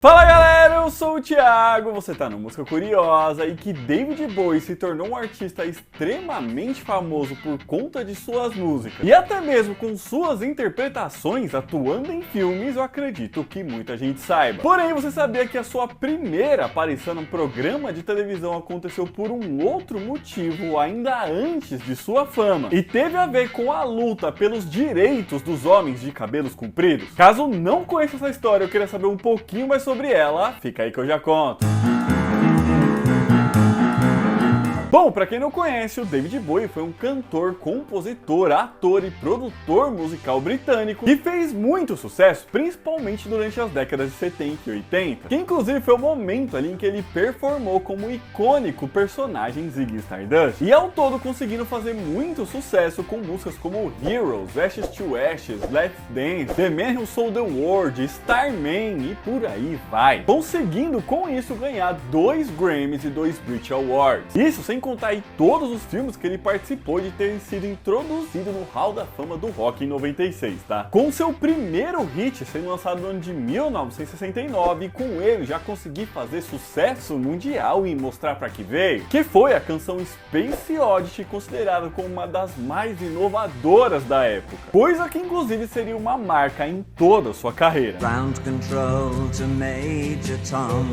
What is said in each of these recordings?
Fala galera, eu sou o Thiago, você tá no Música Curiosa e que David Bowie se tornou um artista extremamente famoso por conta de suas músicas e até mesmo com suas interpretações atuando em filmes, eu acredito que muita gente saiba. Porém, você sabia que a sua primeira aparição num programa de televisão aconteceu por um outro motivo ainda antes de sua fama e teve a ver com a luta pelos direitos dos homens de cabelos compridos? Caso não conheça essa história, eu queria saber um pouquinho mais sobre ela, fica aí que eu já conto. Bom, pra quem não conhece, o David Bowie foi um cantor, compositor, ator e produtor musical britânico que fez muito sucesso, principalmente durante as décadas de 70 e 80, que inclusive foi o momento ali em que ele performou como o icônico personagem Ziggy Stardust, e ao todo conseguindo fazer muito sucesso com músicas como Heroes, Ashes to Ashes, Let's Dance, The Man Who Sold the World, Starman e por aí vai, conseguindo com isso ganhar 2 Grammys e 2 Brit Awards. Isso sem contar aí todos os filmes que ele participou de ter sido introduzido no Hall da Fama do Rock em 96, tá? Com seu primeiro hit sendo lançado no ano de 1969 e com ele já consegui fazer sucesso mundial e mostrar pra que veio, que foi a canção Space Oddity, considerada como uma das mais inovadoras da época, coisa que inclusive seria uma marca em toda a sua carreira. Ground control to Major Tom.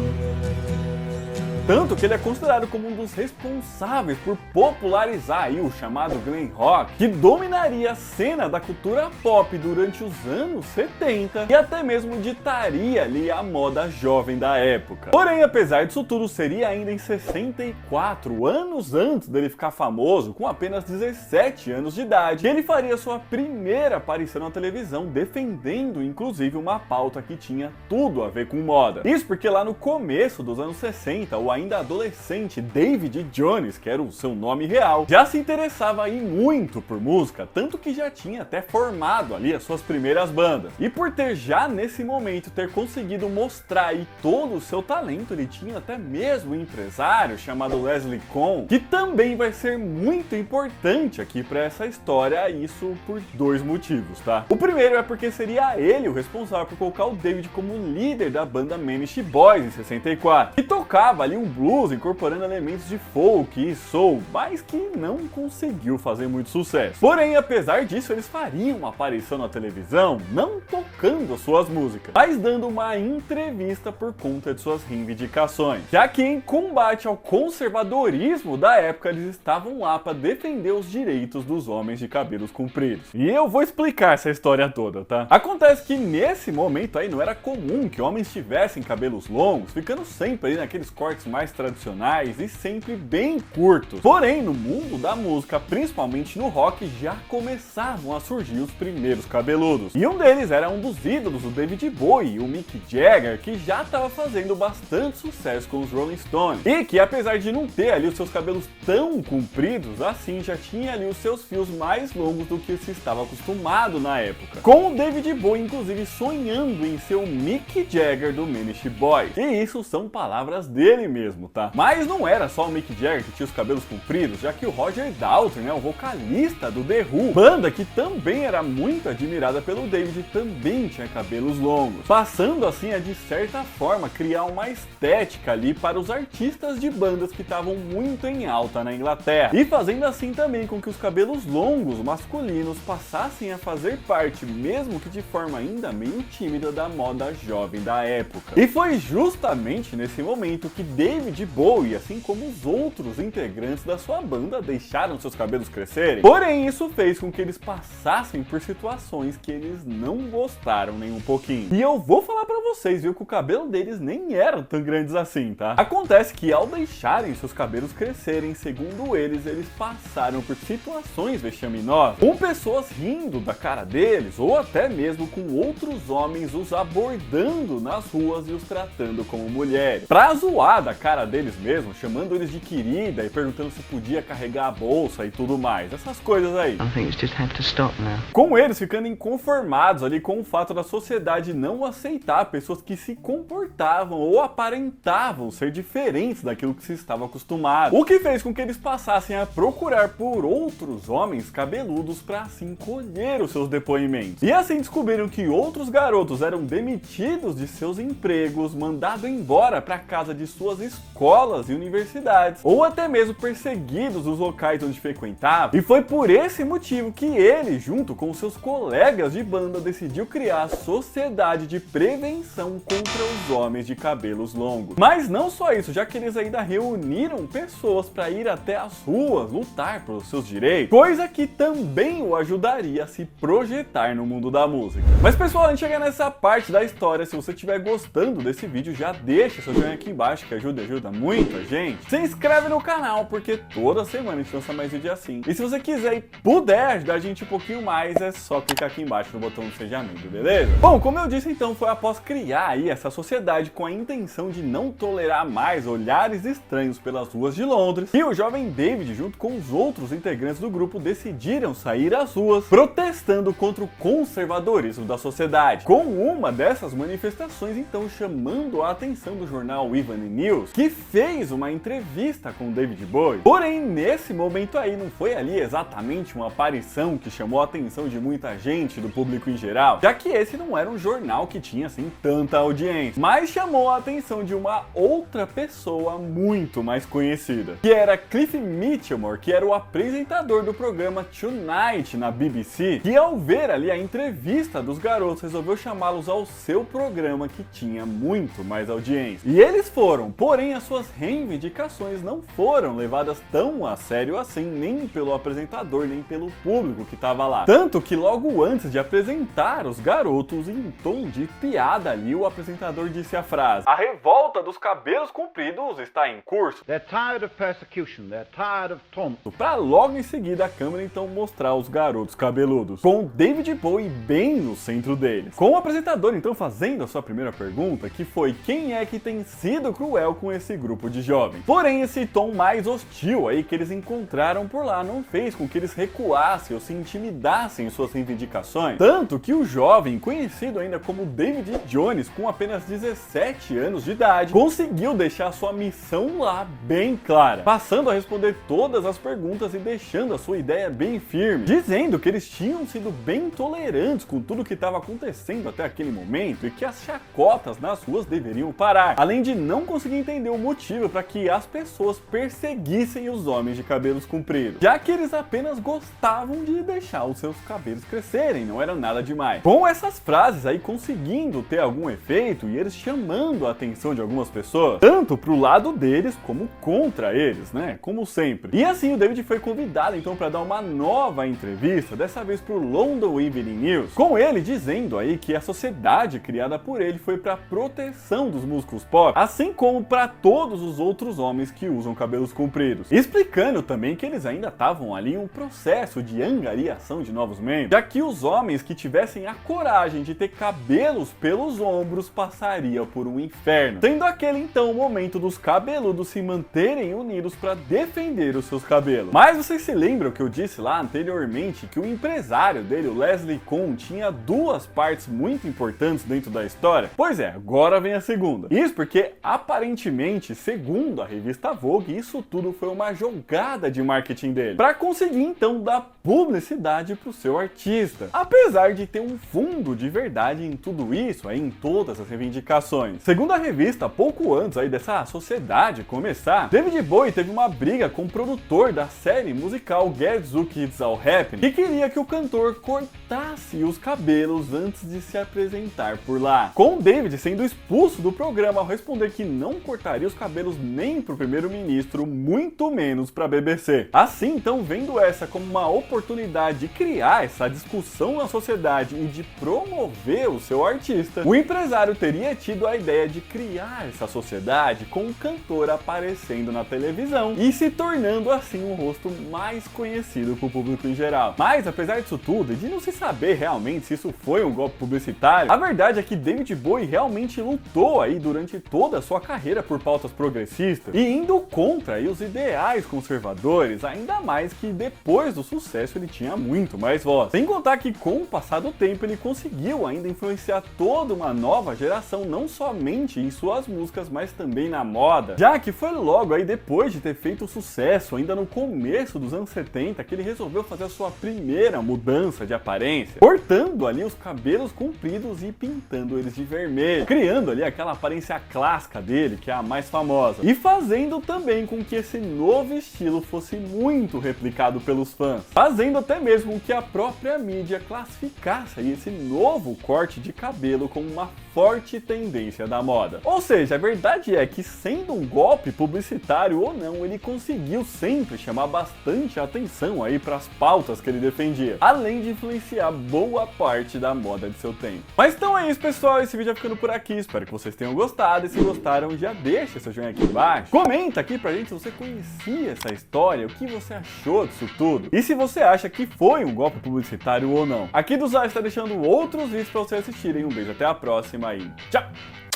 Tanto que ele é considerado como um dos responsáveis por popularizar aí o chamado glam rock, que dominaria a cena da cultura pop durante os anos 70 e até mesmo ditaria ali a moda jovem da época. Porém, apesar disso tudo, seria ainda em 64, anos antes dele ficar famoso, com apenas 17 anos de idade, que ele faria sua primeira aparição na televisão, defendendo inclusive uma pauta que tinha tudo a ver com moda. Isso porque lá no começo dos anos 60, o ainda adolescente David Jones, que era o seu nome real, já se interessava aí muito por música, tanto que já tinha até formado ali as suas primeiras bandas. E por ter já nesse momento ter conseguido mostrar aí todo o seu talento, ele tinha até mesmo um empresário chamado Leslie Kohn, que também vai ser muito importante aqui para essa história, isso por 2 motivos, tá? O primeiro é porque seria ele o responsável por colocar o David como líder da banda Manish Boys em 64, que tocava ali um blues incorporando elementos de folk e soul, mas que não conseguiu fazer muito sucesso. Porém, apesar disso, eles fariam uma aparição na televisão, não tocando as suas músicas, mas dando uma entrevista por conta de suas reivindicações, já que em combate ao conservadorismo da época, eles estavam lá para defender os direitos dos homens de cabelos compridos. E eu vou explicar essa história toda, tá? Acontece que nesse momento aí não era comum que homens tivessem cabelos longos, ficando sempre ali naqueles cortes mais tradicionais e sempre bem curtos. Porém, no mundo da música, principalmente no rock, já começavam a surgir os primeiros cabeludos. E um deles era um dos ídolos do David Bowie, o Mick Jagger, que já estava fazendo bastante sucesso com os Rolling Stones. E que apesar de não ter ali os seus cabelos tão compridos, assim já tinha ali os seus fios mais longos do que se estava acostumado na época. Com o David Bowie, inclusive, sonhando em ser o Mick Jagger do Manish Boys. E isso são palavras dele mesmo, tá? Mas não era só o Mick Jagger que tinha os cabelos compridos, já que o Roger Daltrey, né, o vocalista do The Who, banda que também era muito admirada pelo David, também tinha cabelos longos, passando assim a de certa forma criar uma estética ali para os artistas de bandas que estavam muito em alta na Inglaterra, e fazendo assim também com que os cabelos longos masculinos passassem a fazer parte, mesmo que de forma ainda meio tímida, da moda jovem da época. E foi justamente nesse momento que David Bowie, assim como os outros integrantes da sua banda, deixaram seus cabelos crescerem. Porém, isso fez com que eles passassem por situações que eles não gostaram nem um pouquinho. E eu vou falar pra vocês, viu, que o cabelo deles nem eram tão grandes assim, tá? Acontece que ao deixarem seus cabelos crescerem, segundo eles passaram por situações vexaminosas, com pessoas rindo da cara deles, ou até mesmo com outros homens os abordando nas ruas e os tratando como mulheres, pra zoar da cara deles mesmo, chamando eles de querida e perguntando se podia carregar a bolsa e tudo mais, essas coisas aí. I think it's just have to stop now. Com eles ficando inconformados ali com o fato da sociedade não aceitar pessoas que se comportavam ou aparentavam ser diferentes daquilo que se estava acostumado, o que fez com que eles passassem a procurar por outros homens cabeludos para assim colher os seus depoimentos. E assim descobriram que outros garotos eram demitidos de seus empregos, mandados embora para casa de suas escolas e universidades, ou até mesmo perseguidos nos locais onde frequentavam. E foi por esse motivo que ele, junto com seus colegas de banda, decidiu criar a Sociedade de Prevenção contra os Homens de Cabelos Longos. Mas não só isso, já que eles ainda reuniram pessoas para ir até as ruas lutar pelos seus direitos, coisa que também o ajudaria a se projetar no mundo da música. Mas pessoal, antes de chegar nessa parte da história, se você estiver gostando desse vídeo, já deixa seu joinha aqui embaixo, que ajuda muito a gente. Se inscreve no canal, porque toda semana a gente lança mais vídeo assim. E se você quiser e puder ajudar a gente um pouquinho mais, é só clicar aqui embaixo no botão do Seja Membro, beleza? Bom, como eu disse então, foi após criar aí essa sociedade com a intenção de não tolerar mais olhares estranhos pelas ruas de Londres, e o jovem David, junto com os outros integrantes do grupo, decidiram sair às ruas protestando contra o conservadorismo da sociedade. Com uma dessas manifestações então chamando a atenção do jornal Evening News, que fez uma entrevista com David Bowie. Porém, nesse momento aí não foi ali exatamente uma aparição que chamou a atenção de muita gente, do público em geral, já que esse não era um jornal que tinha assim tanta audiência, mas chamou a atenção de uma outra pessoa muito mais conhecida, que era Cliff Mitchell, que era o apresentador do programa Tonight na BBC, que ao ver ali a entrevista dos garotos resolveu chamá-los ao seu programa, que tinha muito mais audiência. E eles foram, porém as suas reivindicações não foram levadas tão a sério assim, nem pelo apresentador, nem pelo público que estava lá. Tanto que logo antes de apresentar os garotos, em tom de piada ali, o apresentador disse a frase: "A revolta dos cabelos compridos está em curso." They're tired of persecution, they're tired of taunt. Pra logo em seguida a câmera então mostrar os garotos cabeludos, com David Bowie bem no centro deles. Com o apresentador então fazendo a sua primeira pergunta, que foi: quem é que tem sido cruel com esse grupo de jovens? Porém, esse tom mais hostil aí que eles encontraram por lá não fez com que eles recuassem ou se intimidassem em suas reivindicações, tanto que o jovem, conhecido ainda como David Jones, com apenas 17 anos de idade, conseguiu deixar sua missão lá bem clara, passando a responder todas as perguntas e deixando a sua ideia bem firme, dizendo que eles tinham sido bem tolerantes com tudo que estava acontecendo até aquele momento e que as chacotas nas ruas deveriam parar, além de não conseguir entender o motivo para que as pessoas perseguissem os homens de cabelos compridos, já que eles apenas gostavam de deixar os seus cabelos crescerem, não era nada demais. Com essas frases aí conseguindo ter algum efeito e eles chamando a atenção de algumas pessoas, tanto pro lado deles como contra eles, né? Como sempre. E assim o David foi convidado então para dar uma nova entrevista, dessa vez pro London Evening News, com ele dizendo aí que a sociedade criada por ele foi para proteção dos músicos pop, assim como para todos os outros homens que usam cabelos compridos, explicando também que eles ainda estavam ali em um processo de angariação de novos membros, já que os homens que tivessem a coragem de ter cabelos pelos ombros passariam por um inferno, sendo aquele então o momento dos cabeludos se manterem unidos para defender os seus cabelos. Mas vocês se lembram que eu disse lá anteriormente que o empresário dele, o Leslie Cohn, tinha duas partes muito importantes dentro da história? Pois é, agora vem a segunda. Isso porque aparentemente, segundo a revista Vogue, isso tudo foi uma jogada de marketing dele, para conseguir então dar publicidade pro seu artista, apesar de ter um fundo de verdade em tudo isso, aí, em todas as reivindicações. Segundo a revista, pouco antes aí dessa sociedade começar, David Bowie teve uma briga com o produtor da série musical Gadzooks It's All Happening, que queria que o cantor cortasse os cabelos antes de se apresentar por lá, com David sendo expulso do programa ao responder que não cortaria os cabelos nem pro primeiro-ministro, muito menos pra BBC. Assim, então, vendo essa como uma oportunidade de criar essa discussão na sociedade e de promover o seu artista, o empresário teria tido a ideia de criar essa sociedade com o cantor aparecendo na televisão e se tornando assim um rosto mais conhecido pro público em geral. Mas apesar disso tudo e de não se saber realmente se isso foi um golpe publicitário, a verdade é que David Bowie realmente lutou aí durante toda a sua carreira por pautas progressistas e indo contra aí os ideais conservadores, ainda mais que depois do sucesso ele tinha muito mais voz. Sem contar que com o passar do tempo ele conseguiu ainda influenciar toda uma nova geração, não somente em suas músicas, mas também na moda, já que foi logo aí depois de ter feito sucesso, ainda no começo dos anos 70, que ele resolveu fazer a sua primeira mudança de aparência, cortando ali os cabelos compridos e pintando eles de vermelho, criando ali aquela aparência clássica dele, que é a mais famosa, e fazendo também com que esse novo estilo fosse muito replicado pelos fãs, fazendo até mesmo com que a própria mídia classificasse aí esse novo corte de cabelo como uma forte tendência da moda. Ou seja, a verdade é que, sendo um golpe publicitário ou não, ele conseguiu sempre chamar bastante atenção aí para as pautas que ele defendia, além de influenciar boa parte da moda de seu tempo. Mas então é isso, pessoal, esse vídeo vai ficando por aqui, espero que vocês tenham gostado, e se gostaram já deixa seu joinha aqui embaixo, comenta aqui pra gente se você conhecia essa história, o que você achou disso tudo, e se você acha que foi um golpe publicitário ou não. Aqui do Zay está deixando outros vídeos para vocês assistirem, um beijo, até a próxima e tchau!